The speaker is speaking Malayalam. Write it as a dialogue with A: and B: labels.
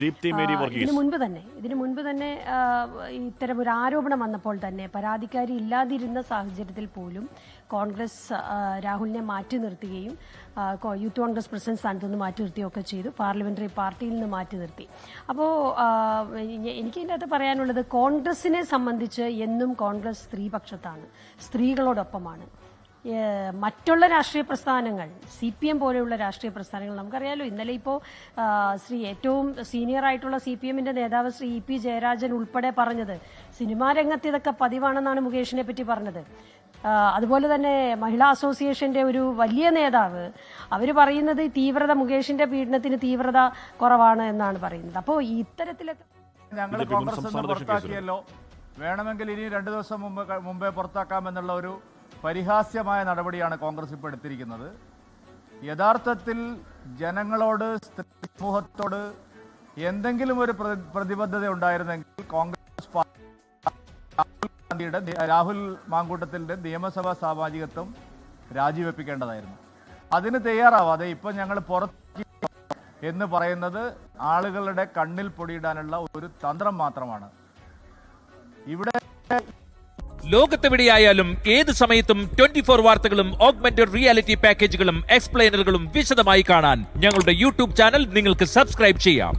A: ഇതിനു മുൻപ് തന്നെ ഇത്തരം ഒരു ആരോപണം വന്നപ്പോൾ തന്നെ പരാതിക്കാരി ഇല്ലാതിരുന്ന സാഹചര്യത്തിൽ പോലും കോൺഗ്രസ് രാഹുലിനെ മാറ്റി നിർത്തുകയും യൂത്ത് കോൺഗ്രസ് പ്രസിഡന്റ് സ്ഥാനത്ത് നിന്ന് മാറ്റി നിർത്തുകയൊക്കെ ചെയ്തു. പാർലമെന്ററി പാർട്ടിയിൽ നിന്ന് മാറ്റി നിർത്തി. അപ്പോൾ എനിക്ക് ഇതിൻ്റെ അകത്ത് പറയാനുള്ളത്, കോൺഗ്രസിനെ സംബന്ധിച്ച് എന്നും കോൺഗ്രസ് സ്ത്രീപക്ഷത്താണ്, സ്ത്രീകളോടൊപ്പമാണ്. മറ്റുള്ള രാഷ്ട്രീയ പ്രസ്ഥാനങ്ങൾ, CPM പോലെയുള്ള രാഷ്ട്രീയ പ്രസ്ഥാനങ്ങൾ, നമുക്കറിയാലോ, ഇന്നലെ ഇപ്പോൾ ഏറ്റവും സീനിയർ ആയിട്ടുള്ള CPMന്റെ നേതാവ് ശ്രീ EP ജയരാജൻ ഉൾപ്പെടെ പറഞ്ഞത് സിനിമാ രംഗത്ത് ഇതൊക്കെ പതിവാണെന്നാണ് മുകേഷിനെ പറ്റി പറഞ്ഞത്. അതുപോലെ തന്നെ മഹിളാ അസോസിയേഷന്റെ ഒരു വലിയ നേതാവ് അവർ പറയുന്നത് തീവ്രത, മുകേഷിന്റെ പീഡനത്തിന് തീവ്രത കുറവാണ് എന്നാണ് പറയുന്നത്. അപ്പോൾ ഇത്തരത്തിലൊക്കെ
B: ഞങ്ങൾ കോൺഗ്രസ് പുറത്താക്കിയല്ലോ, വേണമെങ്കിൽ ഇനി 2 ദിവസം മുമ്പേ പുറത്താക്കാമെന്നുള്ള ഒരു പരിഹാസ്യമായ നടപടിയാണ് കോൺഗ്രസ് ഇപ്പോൾ എടുത്തിരിക്കുന്നത്. യഥാർത്ഥത്തിൽ ജനങ്ങളോട്, സമൂഹത്തോട് എന്തെങ്കിലും ഒരു പ്രതിബദ്ധത ഉണ്ടായിരുന്നെങ്കിൽ കോൺഗ്രസ് ഗാന്ധിയുടെ, രാഹുൽ മാങ്കൂട്ടത്തിൻ്റെ നിയമസഭാ സാമാജികത്വം രാജിവെപ്പിക്കേണ്ടതായിരുന്നു. അതിന് തയ്യാറാവാതെ ഇപ്പം ഞങ്ങൾ പുറത്ത് എന്ന് പറയുന്നത് ആളുകളുടെ കണ്ണിൽ പൊടിയിടാനുള്ള ഒരു തന്ത്രം മാത്രമാണ്. ഇവിടെ
C: ലോകത്തെവിടെയായാലും ഏത് സമയത്തും 24 വാർത്തകളും ഓഗ്മെന്റഡ് റിയാലിറ്റി പാക്കേജുകളും എക്സ്പ്ലെയിനറുകളും വിശദമായി കാണാൻ ഞങ്ങളുടെ യൂട്യൂബ് ചാനൽ നിങ്ങൾക്ക് സബ്സ്ക്രൈബ് ചെയ്യാം.